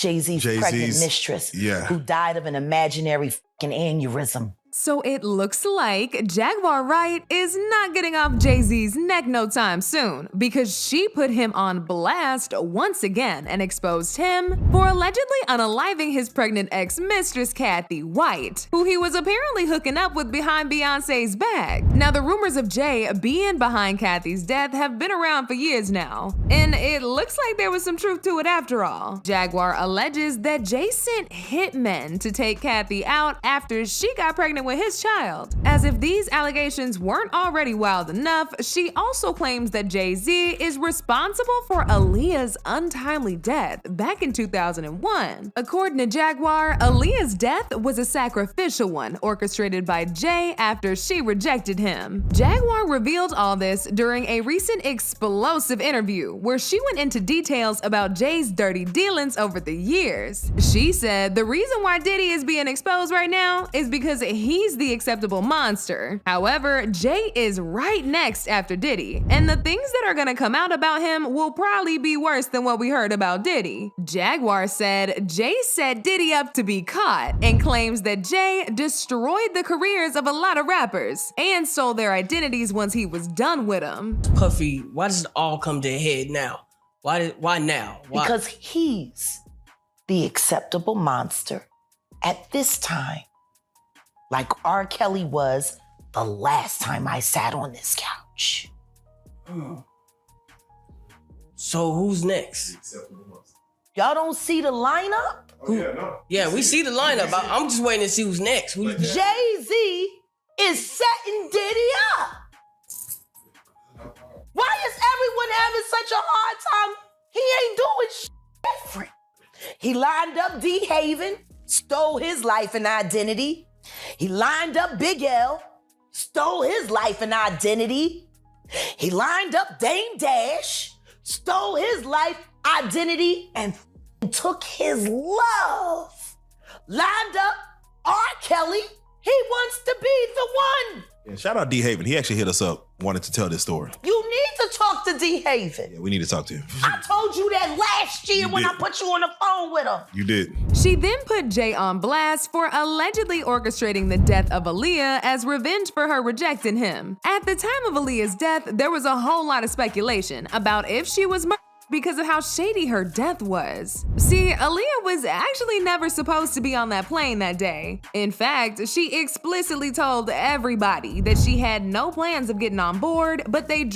Jay-Z's pregnant mistress, who died of an imaginary fucking aneurysm. So it looks like Jaguar Wright is not getting off Jay-Z's neck no time soon, because she put him on blast once again and exposed him for allegedly unaliving his pregnant ex-mistress Cathy White, who he was apparently hooking up with behind Beyonce's back. Now, the rumors of Jay being behind Cathy's death have been around for years now, and it looks like there was some truth to it after all. Jaguar alleges that Jay sent hitmen to take Cathy out after she got pregnant with his child. As if these allegations weren't already wild enough, she also claims that Jay-Z is responsible for Aaliyah's untimely death back in 2001. According to Jaguar, Aaliyah's death was a sacrificial one orchestrated by Jay after she rejected him. Jaguar revealed all this during a recent explosive interview where she went into details about Jay's dirty dealings over the years. She said the reason why Diddy is being exposed right now is because he's the acceptable monster. However, Jay is right next after Diddy, and the things that are gonna come out about him will probably be worse than what we heard about Diddy. Jaguar said Jay set Diddy up to be caught and claims that Jay destroyed the careers of a lot of rappers and stole their identities once he was done with them. Puffy, why does it all come to a head now? Why now? Why? Because he's the acceptable monster at this time. Like R. Kelly was the last time I sat on this couch. So who's next? Y'all don't see the lineup? Yeah, we see the lineup. I'm just waiting to see who's next. Jay-Z is setting Diddy up. Why is everyone having such a hard time? He ain't doing shit different. He lined up D. Haven, stole his life and identity. He lined up Big L, stole his life and identity. He lined up Dame Dash, stole his life, identity, and took his love. Lined up R. Kelly. He wants to be the one. Yeah, shout out D. Haven. He actually hit us up, wanted to tell this story. You need to talk to D. Haven. Yeah, we need to talk to him. I told you that last year when I put you on the phone with him. You did. She then put Jay on blast for allegedly orchestrating the death of Aaliyah as revenge for her rejecting him. At the time of Aaliyah's death, there was a whole lot of speculation about if she was murdered because of how shady her death was. See, Aaliyah was actually never supposed to be on that plane that day. In fact, she explicitly told everybody that she had no plans of getting on board, but they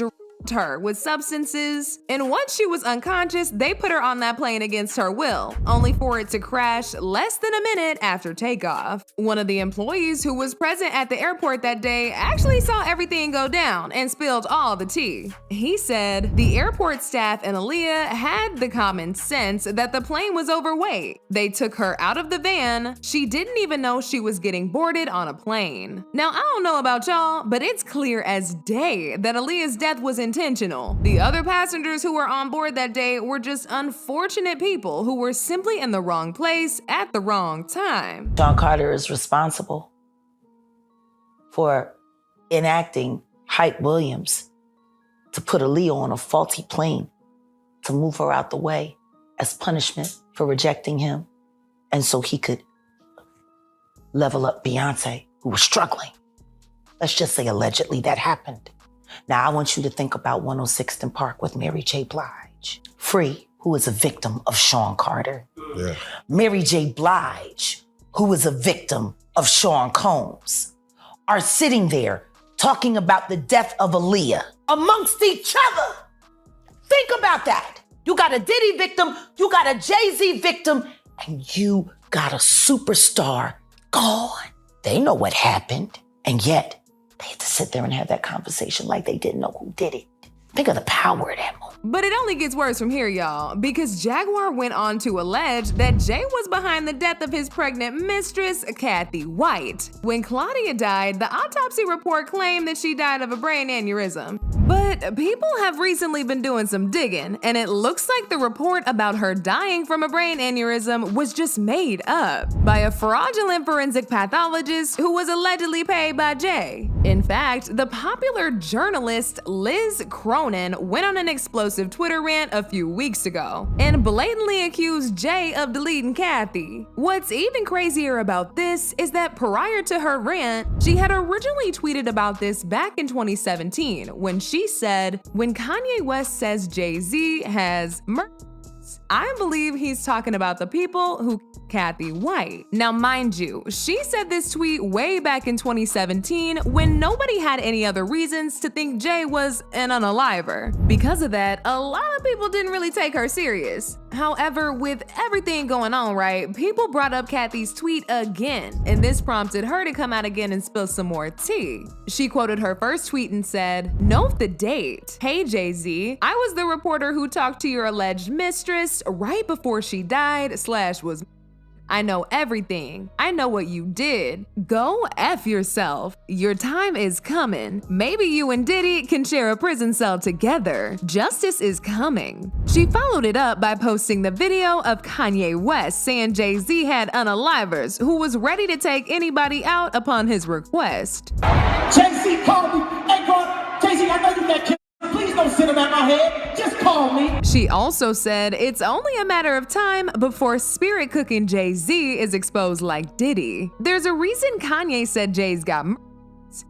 her with substances, and once she was unconscious, they put her on that plane against her will, only for it to crash less than a minute after takeoff. One of the employees who was present at the airport that day actually saw everything go down and spilled all the tea. He said the airport staff and Aaliyah had the common sense that the plane was overweight. They took her out of the van. She didn't even know she was getting boarded on a plane. Now, I don't know about y'all, but it's clear as day that Aaliyah's death was intentional. The other passengers who were on board that day were just unfortunate people who were simply in the wrong place at the wrong time. Sean Carter is responsible for enacting Hype Williams to put Aaliyah on a faulty plane to move her out the way as punishment for rejecting him, and so he could level up Beyonce, who was struggling. Let's just say allegedly that happened. Now, I want you to think about 106th and Park with Mary J. Blige. Free, who is a victim of Sean Carter. Yeah. Mary J. Blige, who is a victim of Sean Combs, are sitting there talking about the death of Aaliyah amongst each other. Think about that. You got a Diddy victim, you got a Jay-Z victim, and you got a superstar gone. They know what happened, and yet they had to sit there and have that conversation like they didn't know who did it. Think of the power of that moment. But it only gets worse from here, y'all, because Jaguar went on to allege that Jay was behind the death of his pregnant mistress, Cathy White. When Claudia died, the autopsy report claimed that she died of a brain aneurysm. But But people have recently been doing some digging, and it looks like the report about her dying from a brain aneurysm was just made up by a fraudulent forensic pathologist who was allegedly paid by Jay. In fact, the popular journalist Liz Cronin went on an explosive Twitter rant a few weeks ago and blatantly accused Jay of deleting Cathy. What's even crazier about this is that prior to her rant, she had originally tweeted about this back in 2017 when she said, "When Kanye West says Jay-Z has murders, I believe he's talking about the people who Cathy White." Now, mind you, she said this tweet way back in 2017 when nobody had any other reasons to think Jay was an unaliver. Because of that, a lot of people didn't really take her serious. However, with everything going on, right, people brought up Cathy's tweet again, and this prompted her to come out again and spill some more tea. She quoted her first tweet and said, "Note the date. Hey Jay-Z, I was the reporter who talked to your alleged mistress right before she died / was I know everything. I know what you did. Go F yourself. Your time is coming. Maybe you and Diddy can share a prison cell together. Justice is coming." She followed it up by posting the video of Kanye West saying Jay-Z had unalivers who was ready to take anybody out upon his request. Jay-Z called me. Hey, God, Jay-Z, I know you that kid. Please don't sit him at my head. Just call me. She also said it's only a matter of time before spirit cooking Jay-Z is exposed like Diddy. There's a reason Kanye said Jay's got murdered.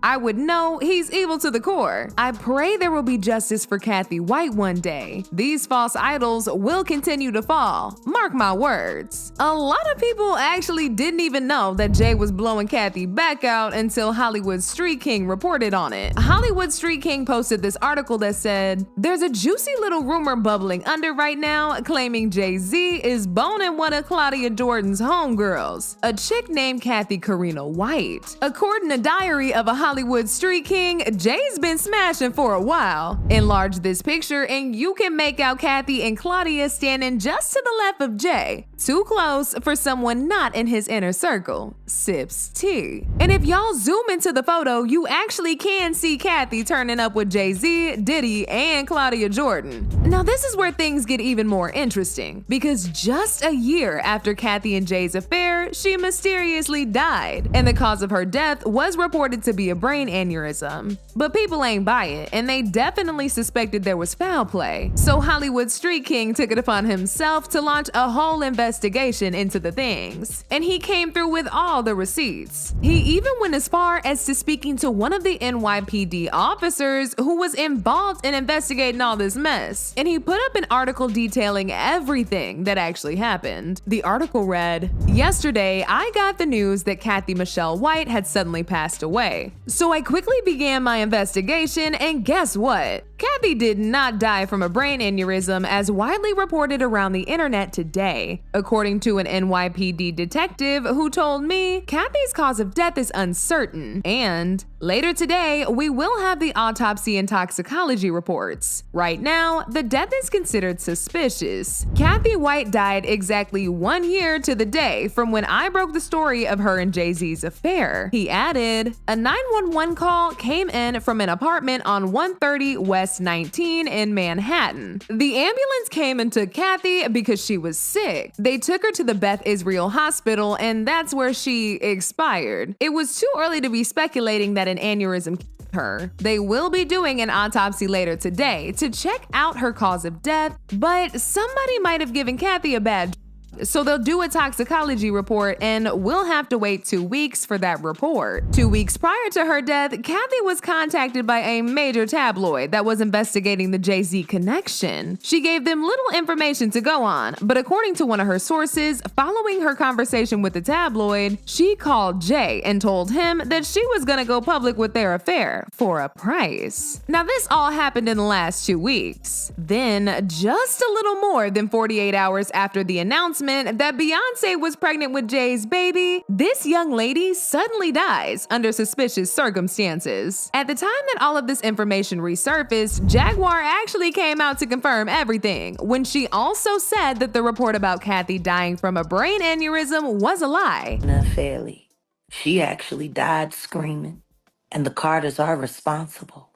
I would know he's evil to the core. I pray there will be justice for Cathy White one day. These false idols will continue to fall. Mark my words. A lot of people actually didn't even know that Jay was blowing Cathy back out until Hollywood Street King reported on it. Hollywood Street King posted this article that said, "There's a juicy little rumor bubbling under right now claiming Jay-Z is boning one of Claudia Jordan's homegirls, a chick named Cathy Karina White." According to Diary of a Hollywood Street King, Jay's been smashing for a while. Enlarge this picture and you can make out Cathy and Claudia standing just to the left of Jay. Too close for someone not in his inner circle. Sips tea. And if y'all zoom into the photo, you actually can see Cathy turning up with Jay-Z, Diddy, and Claudia Jordan. Now this is where things get even more interesting, because just a year after Cathy and Jay's affair, she mysteriously died, and the cause of her death was reported to be a brain aneurysm. But people ain't buy it, and they definitely suspected there was foul play. So Hollywood Street King took it upon himself to launch a whole investigation into the things. And he came through with all the receipts. He even went as far as to speaking to one of the NYPD officers who was involved in investigating all this mess. And he put up an article detailing everything that actually happened. The article read, "Yesterday, I got the news that Cathy Michelle White had suddenly passed away. So I quickly began my investigation, and guess what? Cathy did not die from a brain aneurysm as widely reported around the internet today. According to an NYPD detective who told me, Cathy's cause of death is uncertain, and later today, we will have the autopsy and toxicology reports. Right now, the death is considered suspicious. Cathy White died exactly 1 year to the day from when I broke the story of her and Jay-Z's affair." He added, "A 911 call came in from an apartment on 130 West 19 in Manhattan. The ambulance came and took Cathy because she was sick. They took her to the Beth Israel Hospital, and that's where she expired. It was too early to be speculating that an aneurysm killed her. They will be doing an autopsy later today to check out her cause of death, but somebody might have given Cathy a bad so they'll do a toxicology report, and we'll have to wait 2 weeks for that report." 2 weeks prior to her death, Cathy was contacted by a major tabloid that was investigating the Jay-Z connection. She gave them little information to go on, but according to one of her sources, following her conversation with the tabloid, she called Jay and told him that she was gonna go public with their affair for a price. Now this all happened in the last 2 weeks. Then, just a little more than 48 hours after the announcement that Beyonce was pregnant with Jay's baby, this young lady suddenly dies under suspicious circumstances. At the time that all of this information resurfaced, Jaguar actually came out to confirm everything, when she also said that the report about Cathy dying from a brain aneurysm was a lie. Fairly. She actually died screaming, and the Carters are responsible.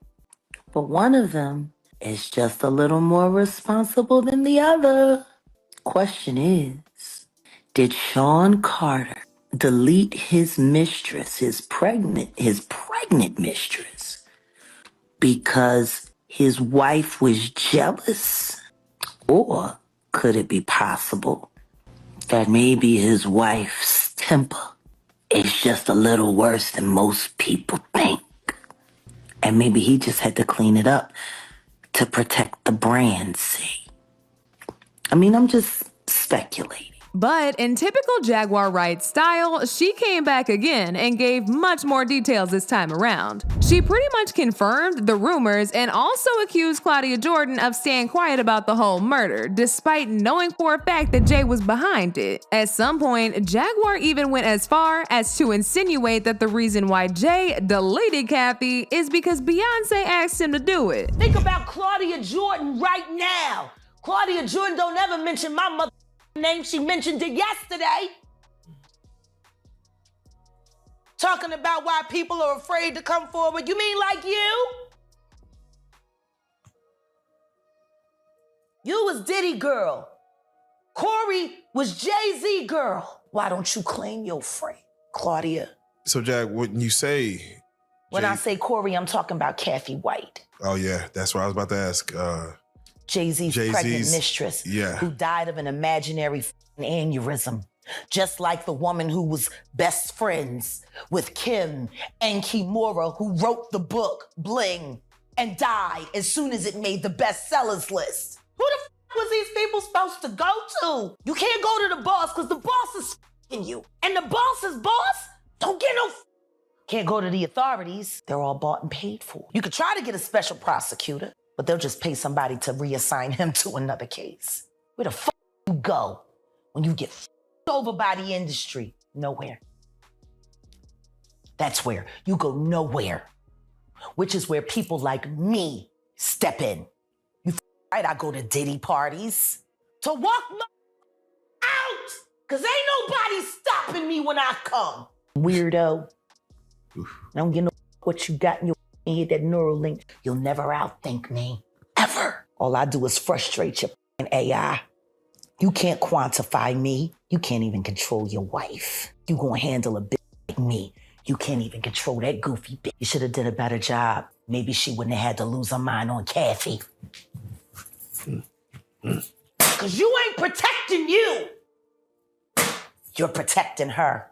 but one of them is just a little more responsible than the other. Question is, did Sean Carter delete his mistress, his pregnant mistress, because his wife was jealous? Or could it be possible that maybe his wife's temper is just a little worse than most people think? And maybe he just had to clean it up to protect the brand, see? I mean, I'm just speculating. But in typical Jaguar Wright style, she came back again and gave much more details this time around. She pretty much confirmed the rumors and also accused Claudia Jordan of staying quiet about the whole murder, despite knowing for a fact that Jay was behind it. At some point, Jaguar even went as far as to insinuate that the reason why Jay deleted Cathy is because Beyonce asked him to do it. Think about Claudia Jordan right now. Claudia Jordan don't ever mention my mother name. She mentioned it yesterday. Talking about why people are afraid to come forward. You mean like you? You was Diddy girl. Corey was Jay-Z girl. Why don't you claim your friend, Claudia? So, Jag, when you say... When I say Corey, I'm talking about Cathy White. Oh, yeah. That's what I was about to ask. Jay-Z's pregnant mistress, who died of an imaginary aneurysm, just like the woman who was best friends with Kim and Kimura, who wrote the book Bling and died as soon as it made the bestsellers list. Who the was these people supposed to go to? You can't go to the boss because the boss is f***ing you. And the boss's boss don't get no Can't go to the authorities. They're all bought and paid for. You could try to get a special prosecutor, but they'll just pay somebody to reassign him to another case. Where the fuck you go when you get f***ed over by the industry? Nowhere. That's where you go nowhere, which is where people like me step in. You right, I go to Diddy parties to walk my out, cause ain't nobody stopping me when I come. Weirdo. I don't get no what you got in your head, that neural link. You'll never outthink me, ever. All I do is frustrate your AI. You can't quantify me. You can't even control your wife. You gonna handle a bitch like me. You can't even control that goofy bitch. You should have did a better job. Maybe she wouldn't have had to lose her mind on Cathy. Cause you ain't protecting you. You're protecting her.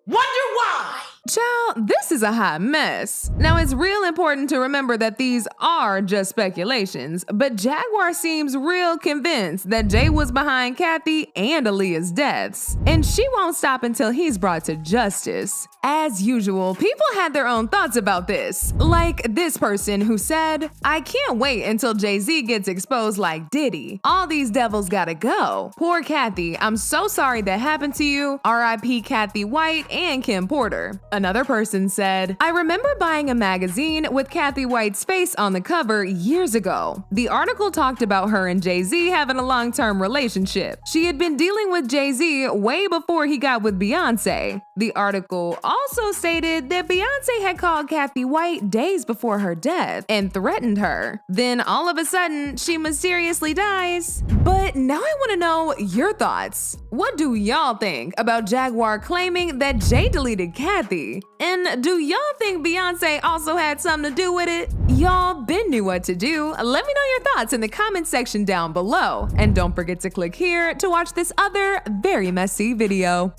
Wonder why? Child, this is a hot mess. Now, it's real important to remember that these are just speculations, but Jaguar seems real convinced that Jay was behind Cathy and Aaliyah's deaths, and she won't stop until he's brought to justice. As usual, people had their own thoughts about this, like this person who said, "I can't wait until Jay-Z gets exposed like Diddy. All these devils gotta go. Poor Cathy, I'm so sorry that happened to you. R.I.P. Cathy White and Kim Porter." Another person said, "I remember buying a magazine with Cathy White's face on the cover years ago. The article talked about her and Jay-Z having a long-term relationship. She had been dealing with Jay-Z way before he got with Beyonce. The article also stated that Beyonce had called Cathy White days before her death and threatened her. Then all of a sudden, she mysteriously dies." But now I want to know your thoughts. What do y'all think about Jaguar claiming that Jay deleted Cathy? And do y'all think Beyonce also had something to do with it? Y'all been knew what to do. Let me know your thoughts in the comment section down below. And don't forget to click here to watch this other very messy video.